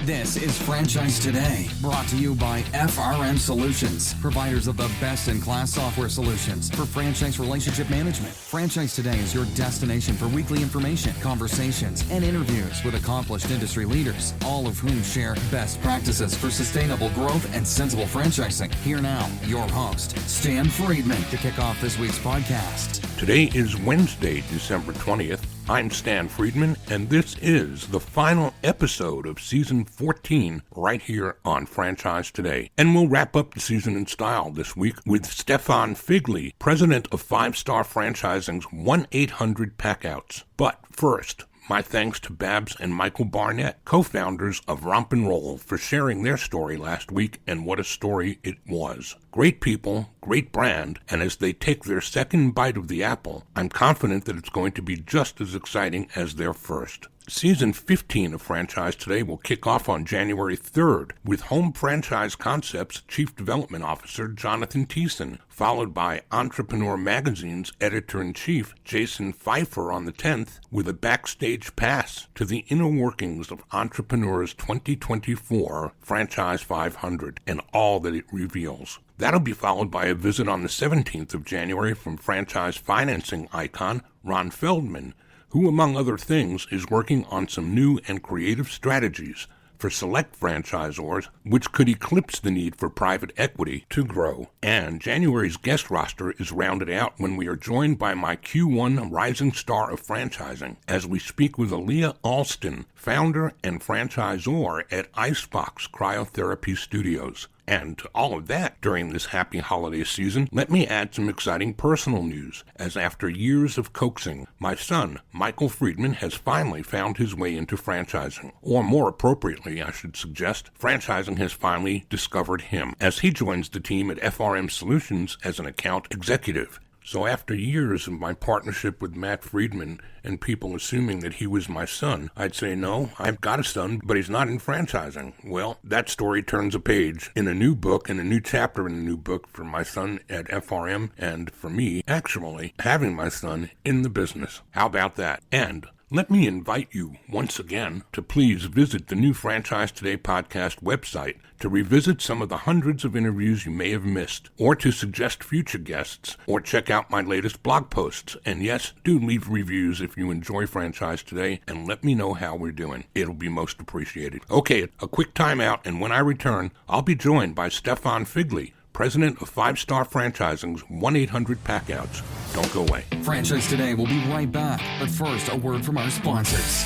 This is Franchise Today, brought to you by FRM Solutions, providers of the best-in-class software solutions for franchise relationship management. Franchise Today is your destination for weekly information, conversations, and interviews with accomplished industry leaders, all of whom share best practices for sustainable growth and sensible franchising. Here now, your host, Stan Friedman, to kick off this week's podcast. Today is Wednesday, December 20th. I'm Stan Friedman, and this is the final episode of Season 14 right here on Franchise Today. And we'll wrap up the season in style this week with Stefan Figley, president of 5-Star Franchising's 1-800 Packouts. But first, my thanks to Babs and Michael Barnett, co-founders of Romp and Roll, for sharing their story last week, and what a story it was. Great people, great brand, and as they take their second bite of the apple, I'm confident that it's going to be just as exciting as their first. Season 15 of Franchise Today will kick off on January 3rd with Home Franchise Concepts Chief Development Officer Jonathan Thiessen, followed by Entrepreneur Magazine's Editor-in-Chief Jason Pfeiffer on the 10th with a backstage pass to the inner workings of Entrepreneur's 2024 Franchise 500 and all that it reveals. That'll be followed by a visit on the 17th of January from franchise financing icon Ron Feldman, who, among other things, is working on some new and creative strategies for select franchisors, which could eclipse the need for private equity to grow. And January's guest roster is rounded out when we are joined by my Q1 rising star of franchising, as we speak with Aaliyah Alston, founder and franchisor at Icebox Cryotherapy Studios. And to all of that during this happy holiday season, let me add some exciting personal news, as after years of coaxing, my son, Michael Friedman, has finally found his way into franchising. Or more appropriately, I should suggest, franchising has finally discovered him, as he joins the team at FRM Solutions as an account executive. So after years of my partnership with Matt Friedman and people assuming that he was my son, I'd say, no, I've got a son, but he's not in franchising. Well, that story turns a page in a new book and a new chapter in a new book for my son at FRM and for me, actually, having my son in the business. How about that? And let me invite you once again to please visit the new Franchise Today podcast website to revisit some of the hundreds of interviews you may have missed, or to suggest future guests, or check out my latest blog posts. And yes, do leave reviews if you enjoy Franchise Today, and let me know how we're doing. It'll be most appreciated. Okay, a quick timeout, and when I return, I'll be joined by Stefan Figley, president of 5-Star Franchising's 1-800 Packouts. Don't go away. Franchise Today will be right back, but first, a word from our sponsors.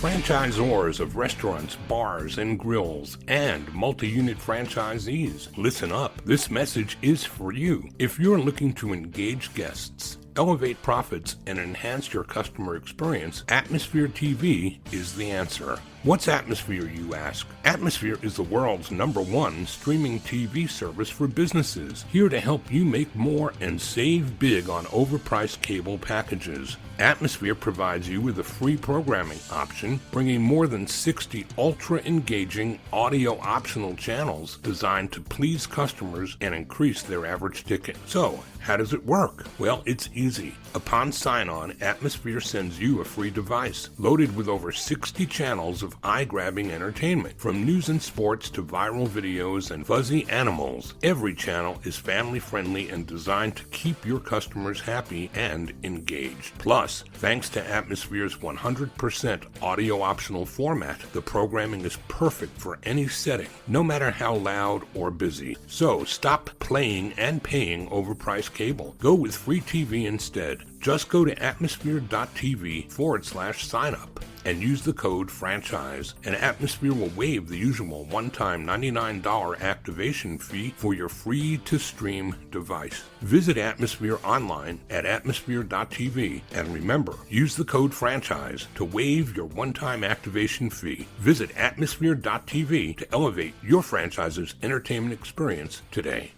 Franchisors of restaurants, bars, and grills, and multi-unit franchisees, listen up. This message is for you. If you're looking to engage guests, elevate profits, and enhance your customer experience, Atmosphere TV is the answer. What's Atmosphere, you ask? Atmosphere is the world's #1 streaming TV service for businesses, here to help you make more and save big on overpriced cable packages. Atmosphere provides you with a free programming option, bringing more than 60 ultra-engaging audio-optional channels designed to please customers and increase their average ticket. So, how does it work? Well, it's easy. Upon sign-on, Atmosphere sends you a free device, loaded with over 60 channels of eye-grabbing entertainment. From news and sports to viral videos and fuzzy animals, every channel is family-friendly and designed to keep your customers happy and engaged. Plus, thanks to Atmosphere's 100% audio-optional format, the programming is perfect for any setting, no matter how loud or busy. So, stop playing and paying overpriced cable. Go with free TV instead. Just go to atmosphere.tv/sign-up and use the code FRANCHISE, and Atmosphere will waive the usual one-time $99 activation fee for your free-to-stream device. Visit Atmosphere online at atmosphere.tv, and remember, use the code FRANCHISE to waive your one-time activation fee. Visit atmosphere.tv to elevate your franchise's entertainment experience today.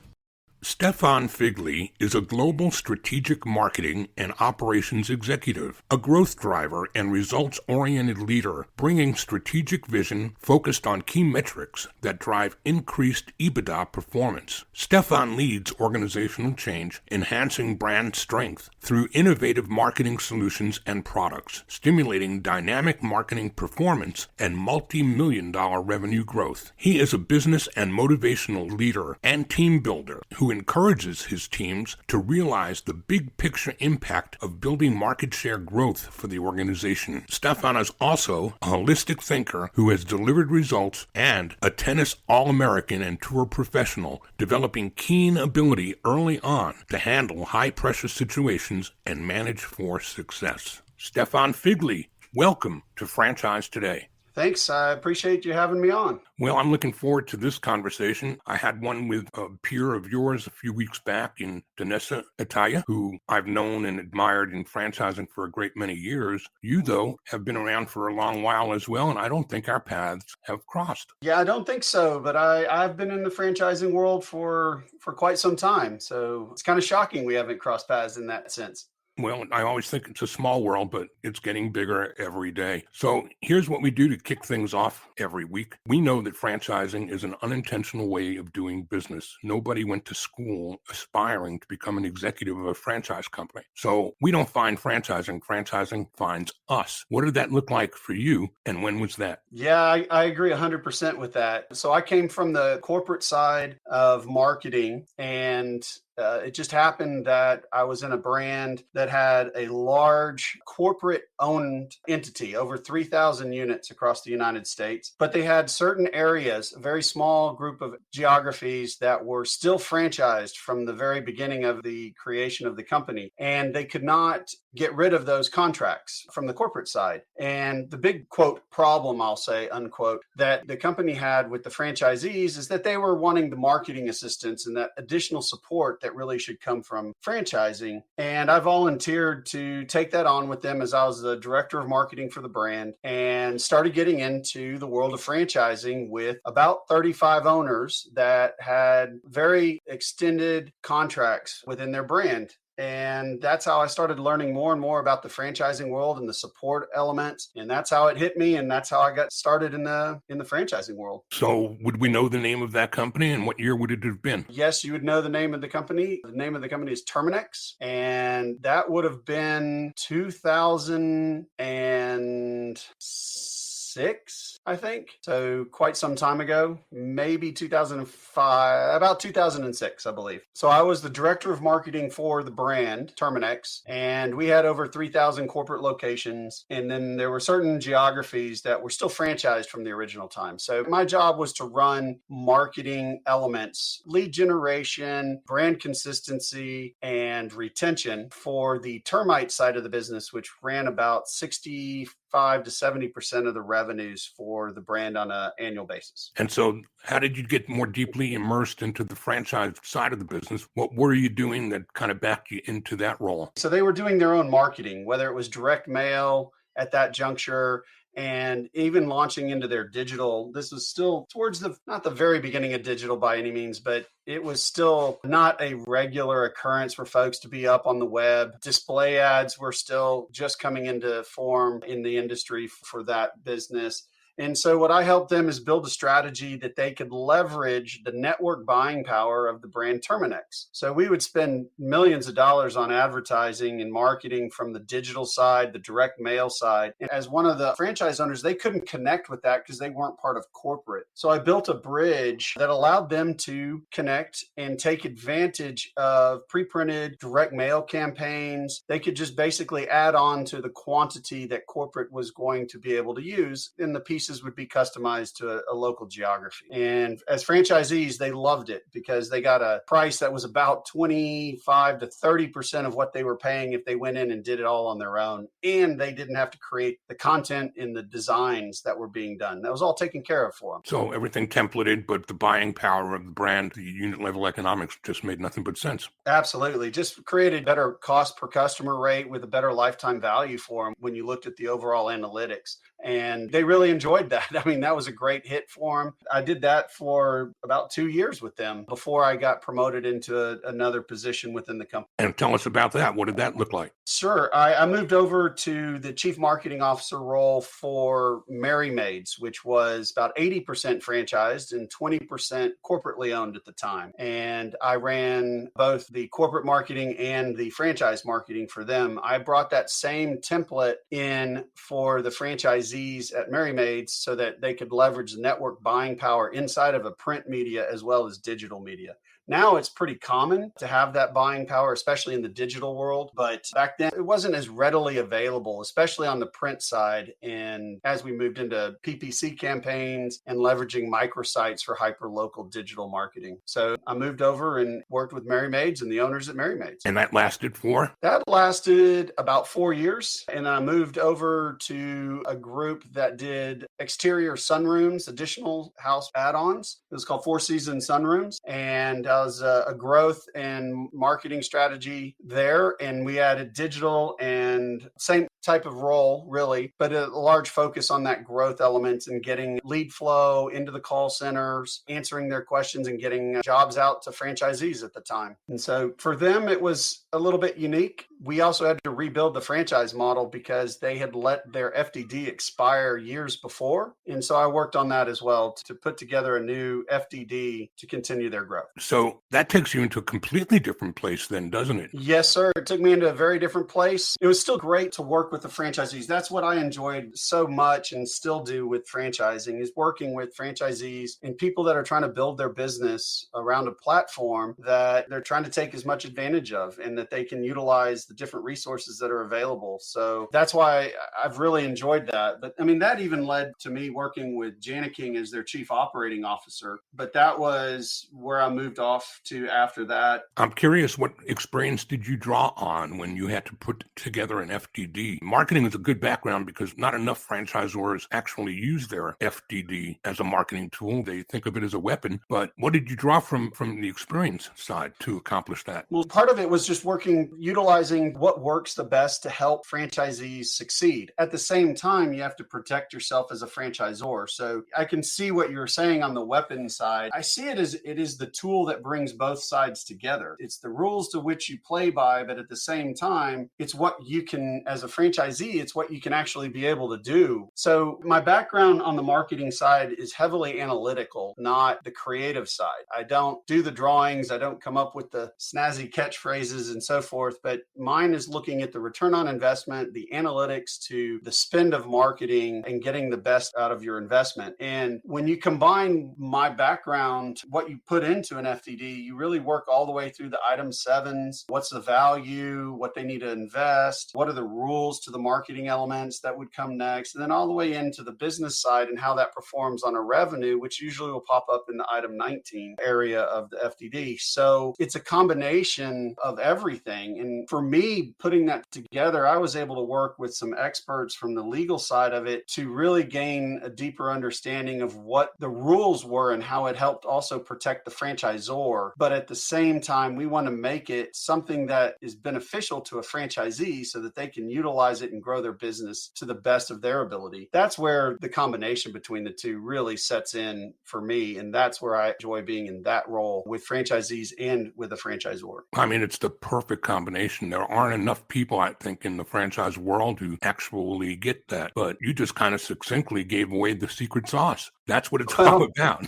Stefan Figley is a global strategic marketing and operations executive, a growth driver and results-oriented leader, bringing strategic vision focused on key metrics that drive increased EBITDA performance. Stefan leads organizational change, enhancing brand strength through innovative marketing solutions and products, stimulating dynamic marketing performance and multi-million-dollar revenue growth. He is a business and motivational leader and team builder who encourages his teams to realize the big picture impact of building market share growth for the organization. Stefan is also a holistic thinker who has delivered results and a tennis All-American and tour professional, developing keen ability early on to handle high-pressure situations and manage for success. Stefan Figley, welcome to Franchise Today. Thanks. I appreciate you having me on. Well, I'm looking forward to this conversation. I had one with a peer of yours a few weeks back in Danessa, Italia, who I've known and admired in franchising for a great many years. You, though, have been around for a long while as well, and I don't think our paths have crossed. Yeah, I don't think so, but I've been in the franchising world for quite some time, so it's kind of shocking we haven't crossed paths in that sense. Well, I always think it's a small world, but it's getting bigger every day. So here's what we do to kick things off every week. We know that franchising is an unintentional way of doing business. Nobody went to school aspiring to become an executive of a franchise company. So we don't find franchising. Franchising finds us. What did that look like for you, and when was that? Yeah, I agree 100% with that. So I came from the corporate side of marketing, and it just happened that I was in a brand that had a large corporate owned entity, over 3,000 units across the United States. But they had certain areas, a very small group of geographies that were still franchised from the very beginning of the creation of the company. And they could not get rid of those contracts from the corporate side. And the big, quote, problem, I'll say, unquote, that the company had with the franchisees is that they were wanting the marketing assistance and that additional support that really should come from franchising. And I volunteered to take that on with them as I was the director of marketing for the brand, and started getting into the world of franchising with about 35 owners that had very extended contracts within their brand. And that's how I started learning more and more about the franchising world and the support elements. And that's how it hit me. And that's how I got started in the franchising world. So would we know the name of that company, and what year would it have been? Yes, you would know the name of the company. The name of the company is Terminex. And that would have been 2006, I think. So quite some time ago, maybe 2005, about 2006, I believe. So I was the director of marketing for the brand Terminex, and we had over 3,000 corporate locations. And then there were certain geographies that were still franchised from the original time. So my job was to run marketing elements, lead generation, brand consistency, and retention for the termite side of the business, which ran about 65 to 70% of the revenues for the brand on an annual basis. And so how did you get more deeply immersed into the franchise side of the business? What were you doing that kind of backed you into that role? So they were doing their own marketing, whether it was direct mail at that juncture, and even launching into their digital. This was still towards not the very beginning of digital by any means, but it was still not a regular occurrence for folks to be up on the web. Display ads were still just coming into form in the industry for that business. And so what I helped them is build a strategy that they could leverage the network buying power of the brand Terminex. So we would spend millions of dollars on advertising and marketing from the digital side, the direct mail side. And as one of the franchise owners, they couldn't connect with that because they weren't part of corporate. So I built a bridge that allowed them to connect and take advantage of pre-printed direct mail campaigns. They could just basically add on to the quantity that corporate was going to be able to use, and the pieces would be customized to a local geography. And as franchisees, they loved it because they got a price that was about 25 to 30% of what they were paying if they went in and did it all on their own. And they didn't have to create the content and the designs that were being done. That was all taken care of for them. So everything templated, but the buying power of the brand, the unit level economics just made nothing but sense. Absolutely. Just created better cost per customer rate with a better lifetime value for them when you looked at the overall analytics. And they really enjoyed enjoyed that. I mean, that was a great hit for them. I did that for about 2 years with them before I got promoted into another position within the company. And tell us about that. What did that look like? Sure. I moved over to the chief marketing officer role for Merry Maids, which was about 80% franchised and 20% corporately owned at the time. And I ran both the corporate marketing and the franchise marketing for them. I brought that same template in for the franchisees at Merry Maids so that they could leverage the network buying power inside of a print media as well as digital media. Now it's pretty common to have that buying power, especially in the digital world. But back then, it wasn't as readily available, especially on the print side. And as we moved into PPC campaigns and leveraging microsites for hyper-local digital marketing. So I moved over and worked with Merry Maids and the owners at Merry Maids. And that lasted for? That lasted about 4 years. And I moved over to a group that did exterior sunrooms, additional house add-ons. It was called Four Seasons Sunrooms. And was a growth and marketing strategy there. And we added digital and same type of role, really, but a large focus on that growth element and getting lead flow into the call centers, answering their questions and getting jobs out to franchisees at the time. And so for them, it was a little bit unique. We also had to rebuild the franchise model because they had let their FDD expire years before. And so I worked on that as well to put together a new FDD to continue their growth. So that takes you into a completely different place then, doesn't it? Yes, sir. It took me into a very different place. It was still great to work with the franchisees. That's what I enjoyed so much and still do with franchising is working with franchisees and people that are trying to build their business around a platform that they're trying to take as much advantage of and that they can utilize the different resources that are available. So that's why I've really enjoyed that. But I mean, that even led to me working with Janiking as their chief operating officer. But that was where I moved off to after that. I'm curious, what experience did you draw on when you had to put together an FDD? Marketing is a good background because not enough franchisors actually use their FDD as a marketing tool. They think of it as a weapon. But what did you draw from the experience side to accomplish that? Well, part of it was just utilizing what works the best to help franchisees succeed. At the same time, you have to protect yourself as a franchisor. So I can see what you're saying on the weapon side. I see it as it is the tool that brings both sides together. It's the rules to which you play by, but at the same time, it's what you can, as a franchisee, it's what you can actually be able to do. So my background on the marketing side is heavily analytical, not the creative side. I don't do the drawings. I don't come up with the snazzy catchphrases and so forth, but mine is looking at the return on investment, the analytics to the spend of marketing and getting the best out of your investment. And when you combine my background, what you put into an FDD, you really work all the way through the item 7s. What's the value, what they need to invest, what are the rules to the marketing elements that would come next, and then all the way into the business side and how that performs on a revenue, which usually will pop up in the item 19 area of the FDD. So it's a combination of everything. And for me, putting that together, I was able to work with some experts from the legal side of it to really gain a deeper understanding of what the rules were and how it helped also protect the franchisor. But at the same time, we want to make it something that is beneficial to a franchisee so that they can utilize it and grow their business to the best of their ability. That's where the combination between the two really sets in for me. And that's where I enjoy being in that role with franchisees and with a franchisor. I mean, it's the perfect combination. There aren't enough people, I think, in the franchise world who actually get that. But you just kind of succinctly gave away the secret sauce. That's what it's all about.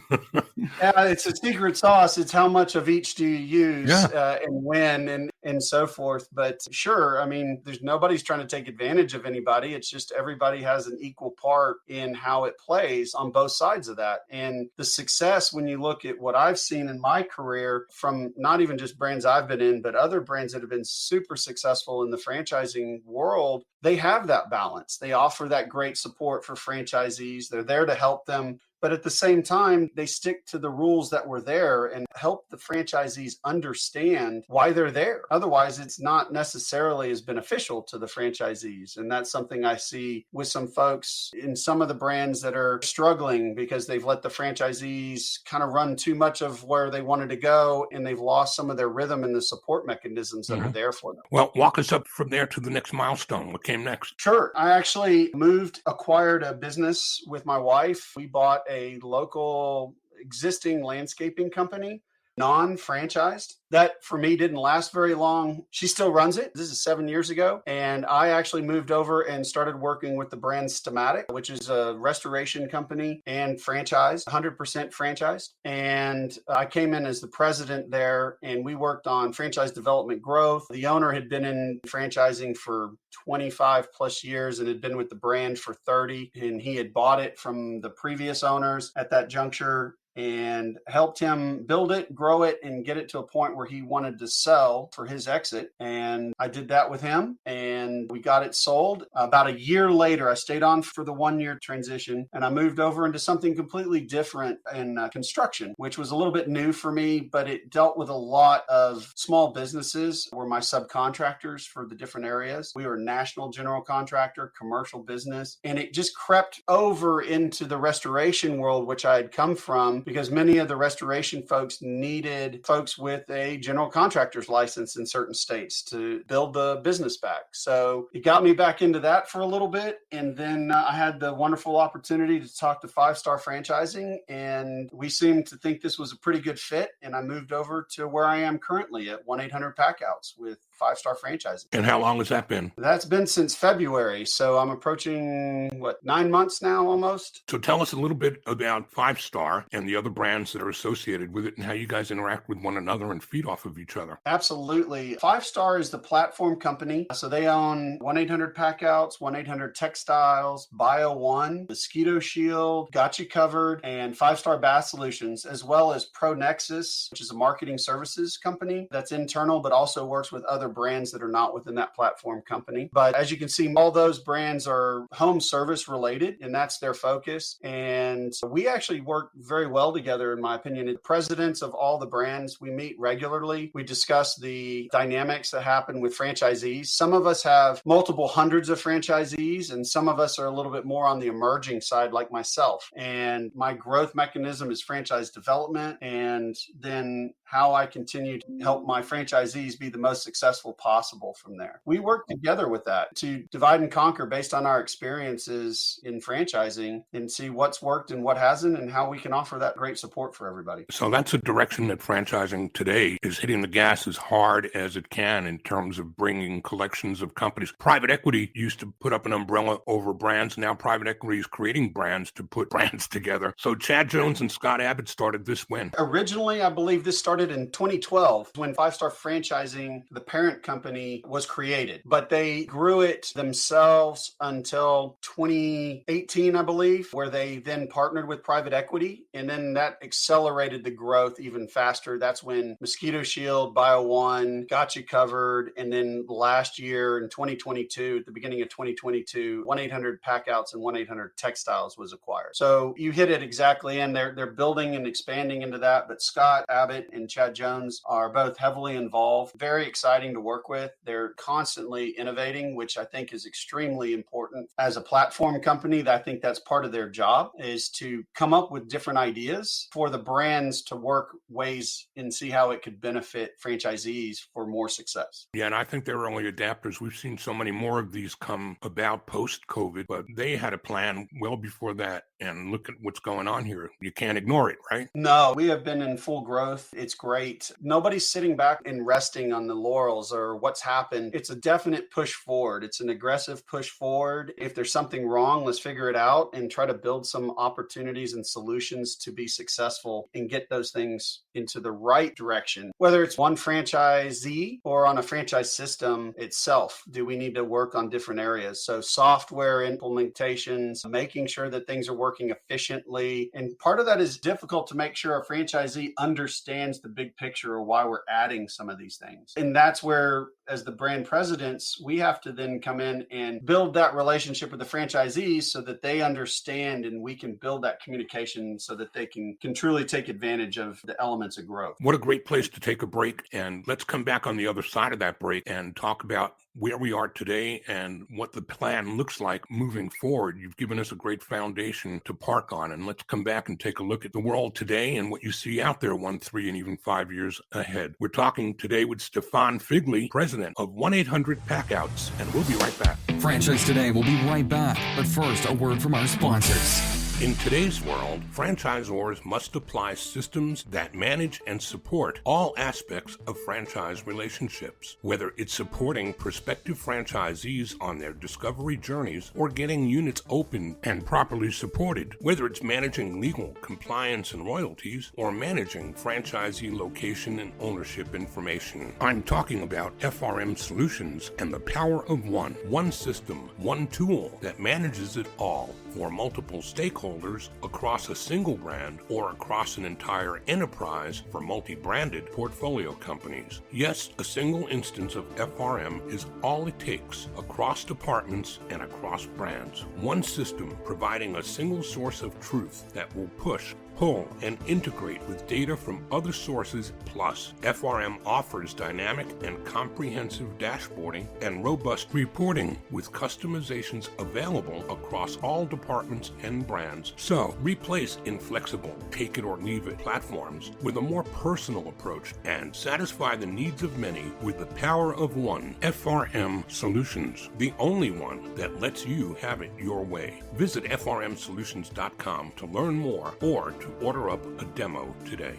Yeah, it's a secret sauce. It's how much of each do you use and when and so forth. But sure, I mean, nobody's trying to take advantage of anybody. It's just everybody has an equal part in how it plays on both sides of that. And the success, when you look at what I've seen in my career from not even just brands I've been in, but other brands that have been super successful in the franchising world, they have that balance. They offer that great support for franchisees. They're there to help them. but at the same time, they stick to the rules that were there and help the franchisees understand why they're there. Otherwise, it's not necessarily as beneficial to the franchisees. And that's something I see with some folks in some of the brands that are struggling because they've let the franchisees kind of run too much of where they wanted to go, and they've lost some of their rhythm and the support mechanisms that are there for them. Well, walk us up from there to the next milestone. What came next? Sure. I actually acquired a business with my wife. We bought a local existing landscaping company, non-franchised. That for me didn't last very long. She still runs it. This is 7 years ago. And I actually moved over and started working with the brand Stematic, which is a restoration company and franchised, 100% franchised. And I came in as the president there, and we worked on franchise development growth. The owner had been in franchising for 25 plus years and had been with the brand for 30. And he had bought it from the previous owners at that juncture and helped him build it, grow it, and get it to a point where he wanted to sell for his exit. And I did that with him, and we got it sold. About a year later, I stayed on for the 1 year transition, and I moved over into something completely different in construction, which was a little bit new for me, but it dealt with a lot of small businesses were my subcontractors for the different areas. We were a national general contractor, commercial business, and it just crept over into the restoration world, which I had come from, because many of the restoration folks needed folks with a general contractor's license in certain states to build the business back. So it got me back into that for a little bit. And then I had the wonderful opportunity to talk to 5-Star Franchising, and we seemed to think this was a pretty good fit. And I moved over to where I am currently at 1-800-Packouts with 5-Star Franchising. And how long has that been? That's been since February. So I'm approaching, 9 months now almost. So tell us a little bit about 5-Star and the other brands that are associated with it and how you guys interact with one another and feed off of each other. Absolutely. 5-Star is the platform company. So they own 1-800-Packouts, 1-800-Textiles, Bio1, Mosquito Shield, Got You Covered, and 5-Star Bath Solutions, as well as Pro Nexus, which is a marketing services company that's internal, but also works with other brands that are not within that platform company. But as you can see, all those brands are home service related, and that's their focus. And we actually work very well together, in my opinion. The presidents of all the brands, we meet regularly. We discuss the dynamics that happen with franchisees. Some of us have multiple hundreds of franchisees, and some of us are a little bit more on the emerging side, like myself. And my growth mechanism is franchise development, and then how I continue to help my franchisees be the most successful possible from there. We work together with that to divide and conquer based on our experiences in franchising and see what's worked and what hasn't, and how we can offer that great support for everybody. So that's a direction that franchising today is hitting the gas as hard as it can in terms of bringing collections of companies. Private equity used to put up an umbrella over brands. Now private equity is creating brands to put brands together. So Chad Jones and Scott Abbott started this when? Originally, I believe this started in 2012 when 5-Star Franchising, the parent company, was created. But they grew it themselves until 2018, I believe, where they then partnered with private equity. And then that accelerated the growth even faster. That's when Mosquito Shield, Bio1, Got You Covered. And then last year in 2022, at the beginning of 2022, 1-800-Packouts and 1-800-Textiles was acquired. So you hit it exactly. And they're building and expanding into that. But Scott Abbott and Chad Jones are both heavily involved. Very exciting to work with. They're constantly innovating, which I think is extremely important. As a platform company, I think that's part of their job, is to come up with different ideas for the brands to work ways and see how it could benefit franchisees for more success. Yeah, and I think they're early adapters. We've seen so many more of these come about post-COVID, but they had a plan well before that. And look at what's going on here. You can't ignore it, right? No, we have been in full growth. It's great. Nobody's sitting back and resting on the laurels or what's happened. It's a definite push forward. It's an aggressive push forward. If there's something wrong, let's figure it out and try to build some opportunities and solutions to be successful and get those things into the right direction. Whether it's one franchisee or on a franchise system itself, do we need to work on different areas? So software implementations, making sure that things are working efficiently. And part of that is difficult to make sure a franchisee understands the big picture of why we're adding some of these things. And that's where, as the brand presidents, we have to then come in and build that relationship with the franchisees so that they understand, and we can build that communication so that they can truly take advantage of the elements of growth. What a great place to take a break. And let's come back on the other side of that break and talk about where we are today and what the plan looks like moving forward. You've given us a great foundation to park on, and let's come back and take a look at the world today and what you see out there 1, 3, and even 5 years ahead. We're talking today with Stefan Figley, president of 1-800-Packouts, and we'll be right back. Franchise Today will be right back, but first, a word from our sponsors. In today's world, franchisors must apply systems that manage and support all aspects of franchise relationships, whether it's supporting prospective franchisees on their discovery journeys or getting units open and properly supported, whether it's managing legal, compliance, and royalties, or managing franchisee location and ownership information. I'm talking about FRM Solutions and the power of one system, one tool that manages it all for multiple stakeholders across a single brand or across an entire enterprise for multi-branded portfolio companies. Yes, a single instance of FRM is all it takes across departments and across brands. One system providing a single source of truth that will push, pull, and integrate with data from other sources. Plus, FRM offers dynamic and comprehensive dashboarding and robust reporting with customizations available across all departments and brands. So, replace inflexible take-it-or-leave-it platforms with a more personal approach and satisfy the needs of many with the power of one. FRM Solutions, the only one that lets you have it your way. Visit frmsolutions.com to learn more or to order up a demo today.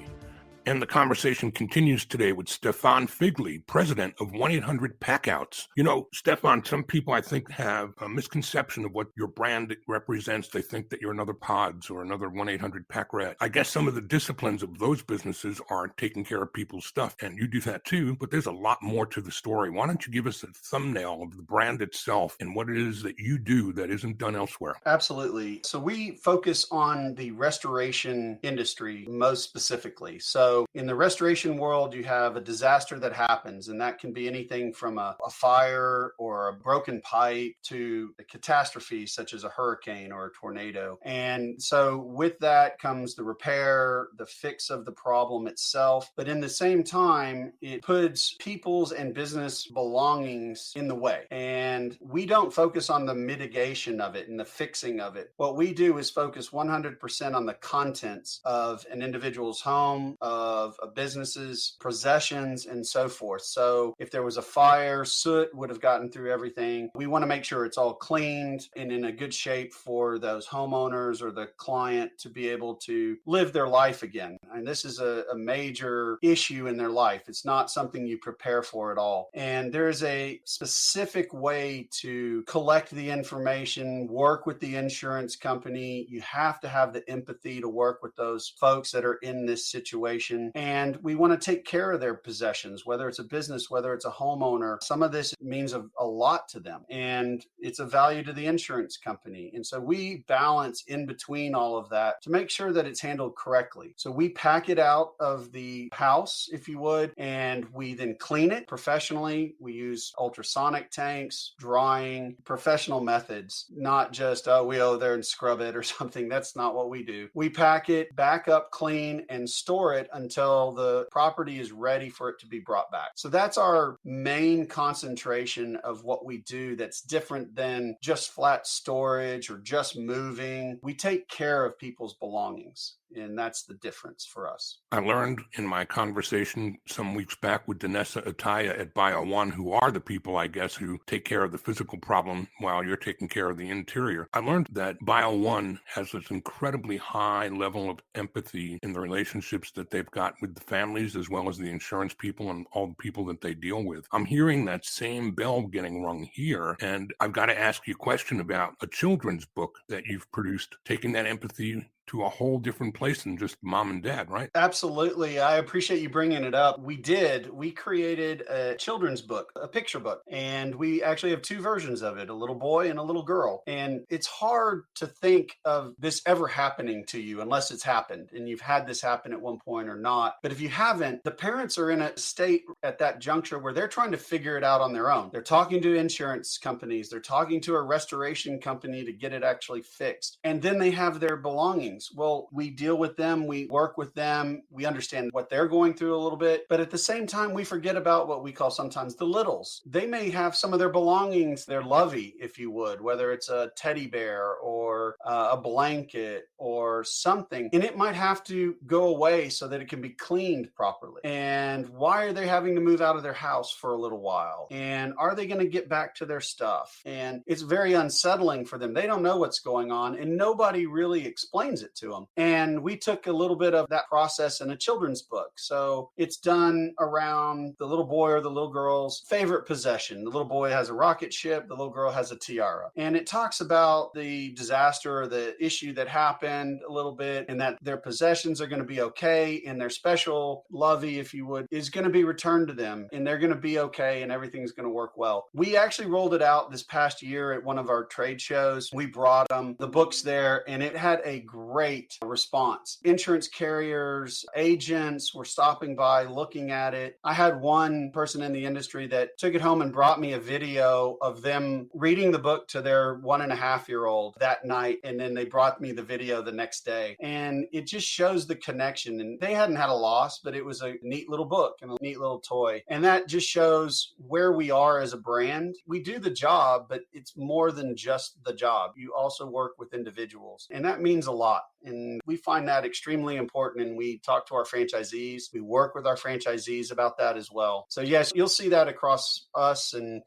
And the conversation continues today with Stefan Figley, president of 1-800-Packouts. You know, Stefan, some people I think have a misconception of what your brand represents. They think that you're another Pods or another 1-800-Pack-Rat. I guess some of the disciplines of those businesses are taking care of people's stuff, and you do that too, but there's a lot more to the story. Why don't you give us a thumbnail of the brand itself and what it is that you do that isn't done elsewhere? Absolutely. So we focus on the restoration industry most specifically. So in the restoration world, you have a disaster that happens, and that can be anything from a fire or a broken pipe to a catastrophe such as a hurricane or a tornado. And so with that comes the repair, the fix of the problem itself. But in the same time, it puts people's and business belongings in the way. And we don't focus on the mitigation of it and the fixing of it. What we do is focus 100% on the contents of an individual's home, of a business's possessions, and so forth. So if there was a fire, soot would have gotten through everything. We want to make sure it's all cleaned and in a good shape for those homeowners or the client to be able to live their life again. And this is a major issue in their life. It's not something you prepare for at all. And there's a specific way to collect the information, work with the insurance company. You have to have the empathy to work with those folks that are in this situation. And we want to take care of their possessions, whether it's a business, whether it's a homeowner. Some of this means a lot to them, and it's a value to the insurance company. And so we balance in between all of that to make sure that it's handled correctly. So we pack it out of the house, if you would, and we then clean it professionally. We use ultrasonic tanks, drying, professional methods, not just, we go there and scrub it or something. That's not what we do. We pack it back up clean and store it until the property is ready for it to be brought back. So that's our main concentration of what we do that's different than just flat storage or just moving. We take care of people's belongings, and that's the difference for us. I learned in my conversation some weeks back with Danessa Ataya at Bio One, who are the people, I guess, who take care of the physical problem while you're taking care of the interior. I learned that Bio One has this incredibly high level of empathy in the relationships that they've got with the families as well as the insurance people and all the people that they deal with. I'm hearing that same bell getting rung here, and I've got to ask you a question about a children's book that you've produced, taking that empathy to a whole different place than just mom and dad, right? Absolutely. I appreciate you bringing it up. We created a children's book, a picture book, and we actually have two versions of it, a little boy and a little girl. And it's hard to think of this ever happening to you unless it's happened and you've had this happen at one point or not. But if you haven't, the parents are in a state at that juncture where they're trying to figure it out on their own. They're talking to insurance companies, they're talking to a restoration company to get it actually fixed. And then they have their belongings. Well, we deal with them, we work with them, we understand what they're going through a little bit. But at the same time, we forget about what we call sometimes the littles. They may have some of their belongings, their lovey, if you would, whether it's a teddy bear or a blanket or something, and it might have to go away so that it can be cleaned properly. And why are they having to move out of their house for a little while? And are they going to get back to their stuff? And it's very unsettling for them. They don't know what's going on, and nobody really explains it to them. And we took a little bit of that process in a children's book. So it's done around the little boy or the little girl's favorite possession. The little boy has a rocket ship, the little girl has a tiara. And it talks about the disaster or the issue that happened a little bit, and that their possessions are going to be okay, and their special lovey, if you would, is going to be returned to them, and they're going to be okay, and everything's going to work well. We actually rolled it out this past year at one of our trade shows. We brought the books there, and it had a great response. Insurance carriers, agents were stopping by, looking at it. I had one person in the industry that took it home and brought me a video of them reading the book to their 1.5-year-old that night, and then they brought me the video the next day. And it just shows the connection. And they hadn't had a loss, but it was a neat little book and a neat little toy. And that just shows where we are as a brand. We do the job, but it's more than just the job. You also work with individuals, and that means a lot. And we find that extremely important. And we talk to our franchisees. We work with our franchisees about that as well. So yes, you'll see that across us and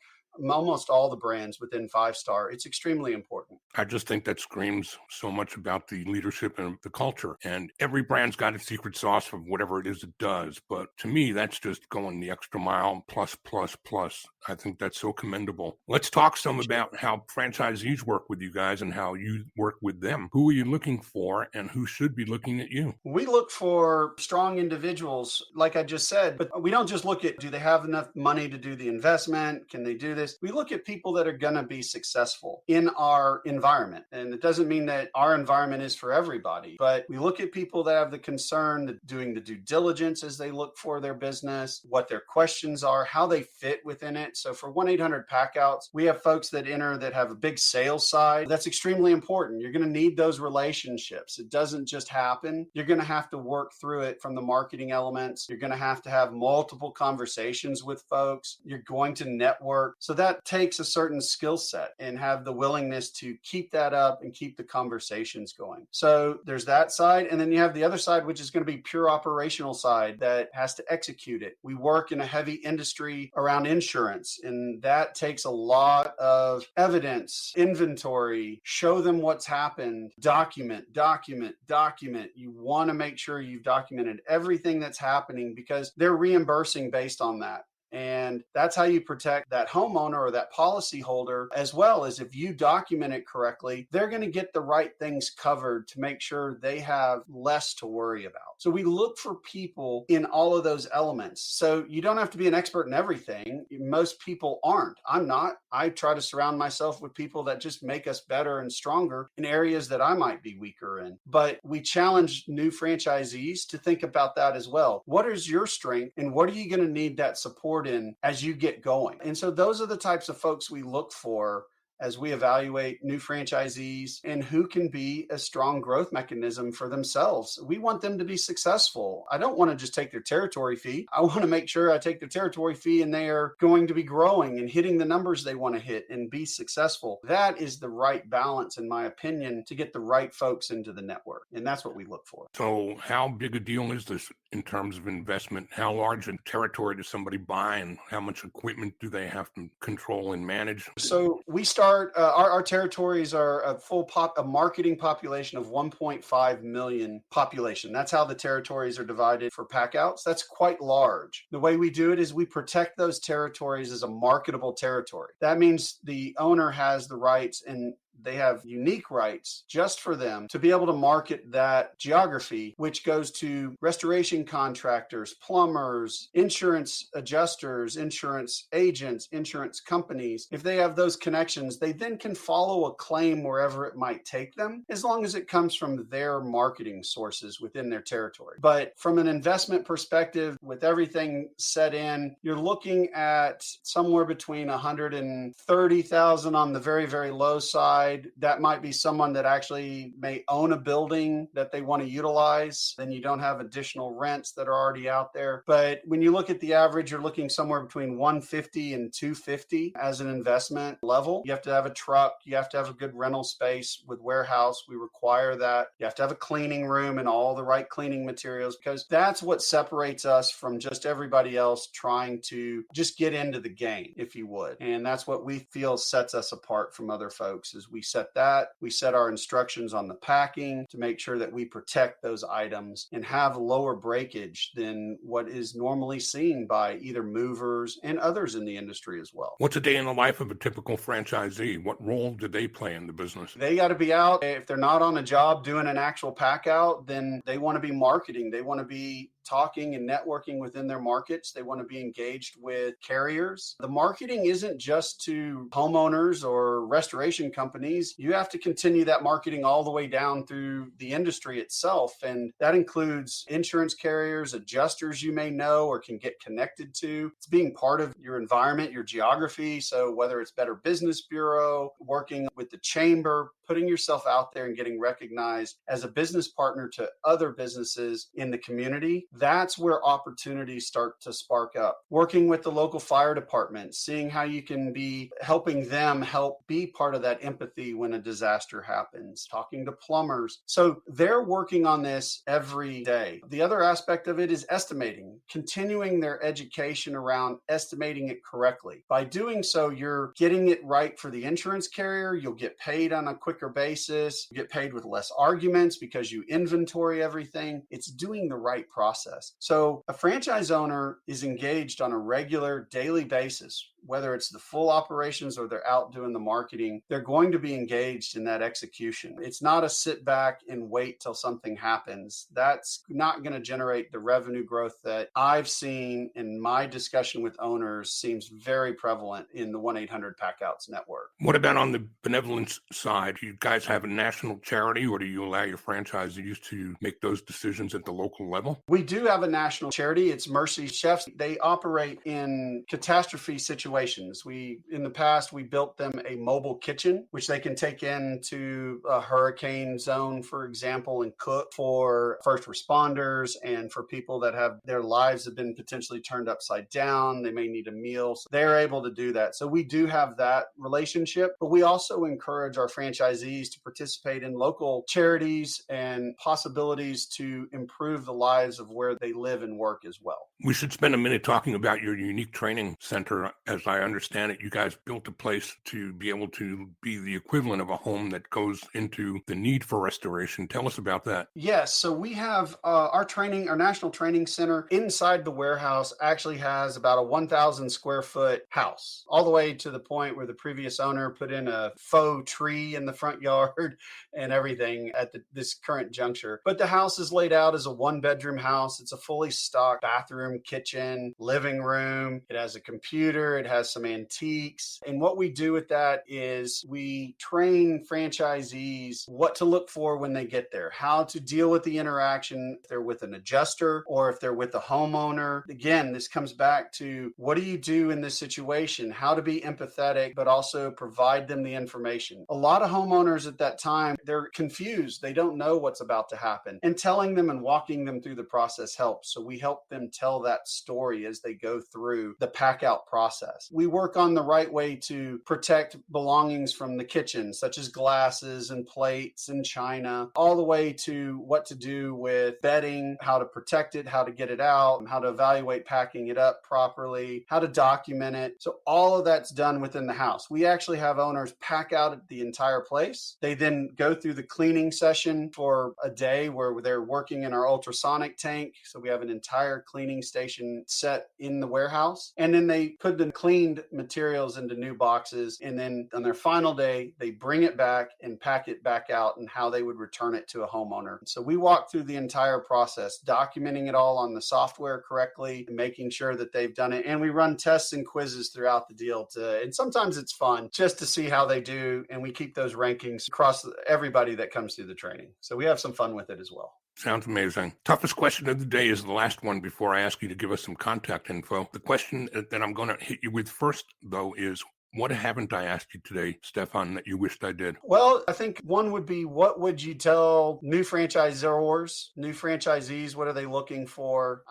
almost all the brands within 5-star. It's extremely important. I just think that screams so much about the leadership and the culture. And every brand's got its secret sauce of whatever it is it does. But to me, that's just going the extra mile, plus, plus, plus. I think that's so commendable. Let's talk some about how franchisees work with you guys and how you work with them. Who are you looking for and who should be looking at you? We look for strong individuals, like I just said, but we don't just look at, do they have enough money to do the investment? Can they do this? We look at people that are going to be successful in our environment. And it doesn't mean that our environment is for everybody, but we look at people that have the concern, doing the due diligence as they look for their business, what their questions are, how they fit within it. So for 1-800-Packouts, we have folks that enter that have a big sales side. That's extremely important. You're going to need those relationships. It doesn't just happen. You're going to have to work through it from the marketing elements. You're going to have multiple conversations with folks. You're going to network. So that takes a certain skill set and have the willingness to keep that up and keep the conversations going. So there's that side. And then you have the other side, which is going to be pure operational side that has to execute it. We work in a heavy industry around insurance, and that takes a lot of evidence, inventory, show them what's happened, document. You want to make sure you've documented everything that's happening because they're reimbursing based on that. And that's how you protect that homeowner or that policy holder, as well as if you document it correctly, they're going to get the right things covered to make sure they have less to worry about. So we look for people in all of those elements. So you don't have to be an expert in everything. Most people aren't. I'm not. I try to surround myself with people that just make us better and stronger in areas that I might be weaker in. But we challenge new franchisees to think about that as well. What is your strength and what are you going to need that support in as you get going? And so those are the types of folks we look for as we evaluate new franchisees and who can be a strong growth mechanism for themselves. We want them to be successful. I don't want to just take their territory fee. I want to make sure I take their territory fee and they are going to be growing and hitting the numbers they want to hit and be successful. That is the right balance, in my opinion, to get the right folks into the network. And that's what we look for. So how big a deal is this in terms of investment? How large a territory does somebody buy and how much equipment do they have to control and manage? So we start, our territories are a marketing population of 1.5 million population. That's how the territories are divided for Packouts. That's quite large. The way we do it is we protect those territories as a marketable territory. That means the owner has the rights and they have unique rights just for them to be able to market that geography, which goes to restoration contractors, plumbers, insurance adjusters, insurance agents, insurance companies. If they have those connections, they then can follow a claim wherever it might take them, as long as it comes from their marketing sources within their territory. But from an investment perspective, with everything set in, you're looking at somewhere between 130,000 on the very, very low side. That might be someone that actually may own a building that they want to utilize. Then you don't have additional rents that are already out there. But when you look at the average, you're looking somewhere between 150 and 250 as an investment level. You have to have a truck. You have to have a good rental space with warehouse. We require that. You have to have a cleaning room and all the right cleaning materials, because that's what separates us from just everybody else trying to just get into the game, if you would. And that's what we feel sets us apart from other folks, is we set our instructions on the packing to make sure that we protect those items and have lower breakage than what is normally seen by either movers and others in the industry as well. What's a day in the life of a typical franchisee? What role do they play in the business? They got to be out. If they're not on a job doing an actual pack out, then they want to be marketing. They want to be talking and networking within their markets. They want to be engaged with carriers. The marketing isn't just to homeowners or restoration companies. You have to continue that marketing all the way down through the industry itself. And that includes insurance carriers, adjusters you may know or can get connected to. It's being part of your environment, your geography. So whether it's Better Business Bureau, working with the chamber, putting yourself out there and getting recognized as a business partner to other businesses in the community, that's where opportunities start to spark up. Working with the local fire department, seeing how you can be helping them help be part of that empathy when a disaster happens, talking to plumbers. So they're working on this every day. The other aspect of it is estimating, continuing their education around estimating it correctly. By doing so, you're getting it right for the insurance carrier. You'll get paid on a quicker basis. You get paid with less arguments because you inventory everything. It's doing the right process. So a franchise owner is engaged on a regular daily basis, whether it's the full operations or they're out doing the marketing. They're going to be engaged in that execution. It's not a sit back and wait till something happens. That's not going to generate the revenue growth that I've seen in my discussion with owners seems very prevalent in the 1-800-Packouts network. What about on the benevolence side? Do you guys have a national charity, or do you allow your franchisees to make those decisions at the local level? We do have a national charity. It's Mercy Chefs. They operate in catastrophe situations. In the past, we built them a mobile kitchen, which they can take into a hurricane zone, for example, and cook for first responders and for people that have their lives have been potentially turned upside down. They may need a meal. So they're able to do that. So we do have that relationship, but we also encourage our franchisees to participate in local charities and possibilities to improve the lives of where they live and work as well. We should spend a minute talking about your unique training center. As I understand it, you guys built a place to be able to be the equivalent of a home that goes into the need for restoration. Tell us about that. Yes. So we have our national training center inside the warehouse actually has about a 1,000 square foot house, all the way to the point where the previous owner put in a faux tree in the front yard and everything at this current juncture. But the house is laid out as a 1-bedroom house. It's a fully stocked bathroom, kitchen, living room. It has a computer. It has some antiques. And what we do with that is we train franchisees what to look for when they get there, how to deal with the interaction, if they're with an adjuster or if they're with a homeowner. Again, this comes back to what do you do in this situation, how to be empathetic, but also provide them the information. A lot of homeowners at that time, they're confused. They don't know what's about to happen. And telling them and walking them through the process helps. So we help them tell that story as they go through the pack out process. We work on the right way to protect belongings from the kitchen, such as glasses and plates and china, all the way to what to do with bedding, how to protect it, how to get it out, how to evaluate packing it up properly, how to document it. So all of that's done within the house. We actually have owners pack out the entire place. They then go through the cleaning session for a day where they're working in our ultrasonic tank. So we have an entire cleaning station set in the warehouse. And then they put the cleaning cleaned materials into new boxes. And then on their final day, they bring it back and pack it back out and how they would return it to a homeowner. So we walk through the entire process, documenting it all on the software correctly, and making sure that they've done it. And we run tests and quizzes throughout the deal and sometimes it's fun just to see how they do. And we keep those rankings across everybody that comes through the training. So we have some fun with it as well. Sounds amazing. Toughest question of the day is the last one before I ask you to give us some contact info. The question that I'm going to hit you with first, though, is what haven't I asked you today, Stefan, that you wished I did? Well, I think one would be, what would you tell new franchisors, new franchisees? What are they looking for?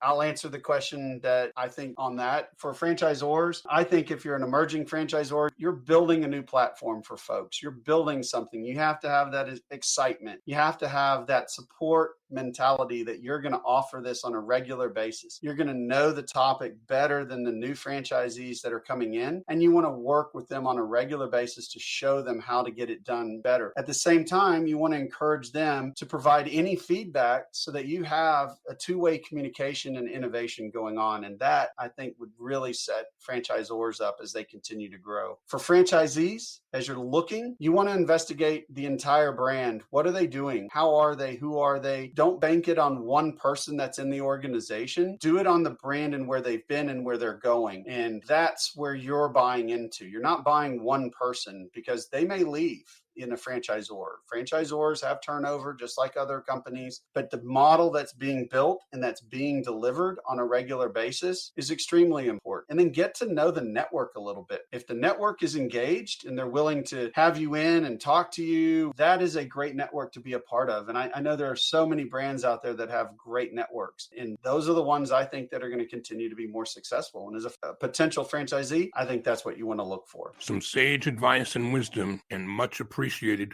I'll answer the question that I think on that. For franchisors, I think if you're an emerging franchisor, you're building a new platform for folks. You're building something. You have to have that excitement. You have to have that support mentality that you're going to offer this on a regular basis. You're going to know the topic better than the new franchisees that are coming in, and you want to work with them on a regular basis to show them how to get it done better. At the same time, you want to encourage them to provide any feedback so that you have a two-way communication and innovation going on. And that, I think, would really set franchisors up as they continue to grow. For franchisees, as you're looking, you want to investigate the entire brand. What are they doing? How are they? Who are they? Don't bank it on one person that's in the organization. Do it on the brand and where they've been and where they're going. And that's where you're buying into. You're not buying one person because they may leave in a franchisor. Franchisors have turnover just like other companies, but the model that's being built and that's being delivered on a regular basis is extremely important. And then get to know the network a little bit. If the network is engaged and they're willing to have you in and talk to you, that is a great network to be a part of. And I know there are so many brands out there that have great networks, and those are the ones I think that are going to continue to be more successful. And as a potential franchisee, I think that's what you want to look for. Some sage advice and wisdom, and much appreciated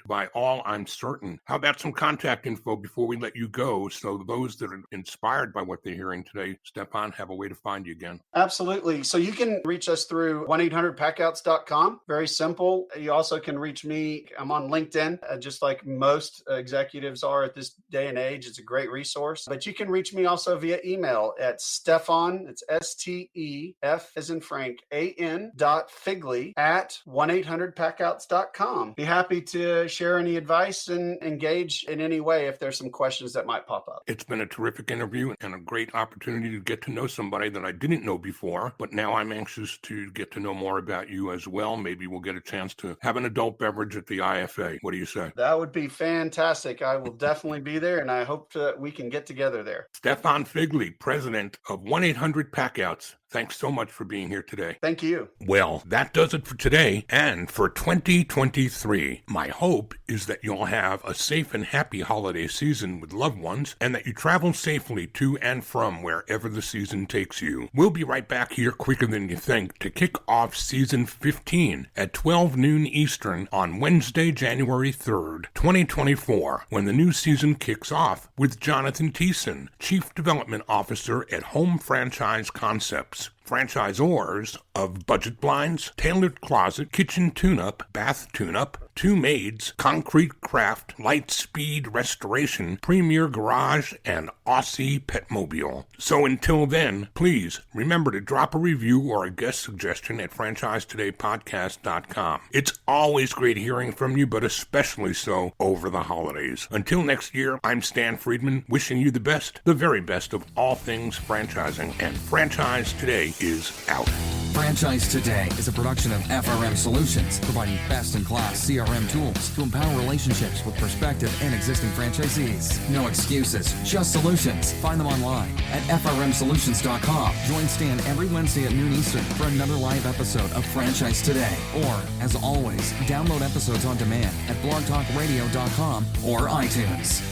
by all, I'm certain. How about some contact info before we let you go, so those that are inspired by what they're hearing today, Stefan, have a way to find you again? Absolutely. So you can reach us through 1-800-Packouts.com. Very simple. You also can reach me. I'm on LinkedIn, just like most executives are at this day and age. It's a great resource. But you can reach me also via email at Stefan, it's STEF as in Frank, AN.Figley at 1-800-Packouts.com. Be happy to share any advice and engage in any way if there's some questions that might pop up. It's been a terrific interview and a great opportunity to get to know somebody that I didn't know before, but now I'm anxious to get to know more about you as well. Maybe we'll get a chance to have an adult beverage at the IFA. What do you say? That would be fantastic. I will definitely be there, and I hope that we can get together there. Stefan Figley, president of 1-800-Packouts. Thanks so much for being here today. Thank you. Well, that does it for today and for 2023. My hope is that you'll have a safe and happy holiday season with loved ones and that you travel safely to and from wherever the season takes you. We'll be right back here quicker than you think to kick off season 15 at 12 noon Eastern on Wednesday, January 3rd, 2024, when the new season kicks off with Jonathan Thiessen, Chief Development Officer at Home Franchise Concepts. Franchisors of Budget Blinds, Tailored Closet, Kitchen Tune-Up, Bath Tune-Up, Two Maids, Concrete Craft, Light Speed Restoration, Premier Garage, and Aussie Petmobile. So until then, please remember to drop a review or a guest suggestion at FranchiseTodayPodcast.com. It's always great hearing from you, but especially so over the holidays. Until next year, I'm Stan Friedman, wishing you the best, the very best of all things franchising. And Franchise Today is out. Franchise Today is a production of FRM Solutions, providing best-in-class CRM tools to empower relationships with prospective and existing franchisees. No excuses, just solutions. Find them online at frmsolutions.com. Join Stan every Wednesday at noon Eastern for another live episode of Franchise Today. Or, as always, download episodes on demand at blogtalkradio.com or iTunes.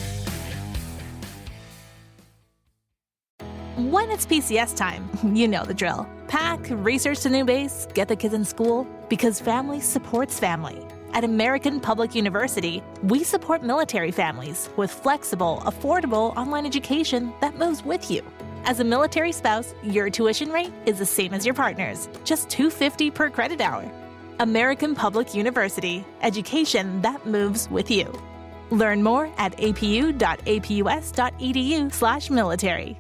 When it's PCS time, you know the drill. Pack, research the new base, get the kids in school, because family supports family. At American Public University, we support military families with flexible, affordable online education that moves with you. As a military spouse, your tuition rate is the same as your partner's, just $250 per credit hour. American Public University, education that moves with you. Learn more at apu.apus.edu/military.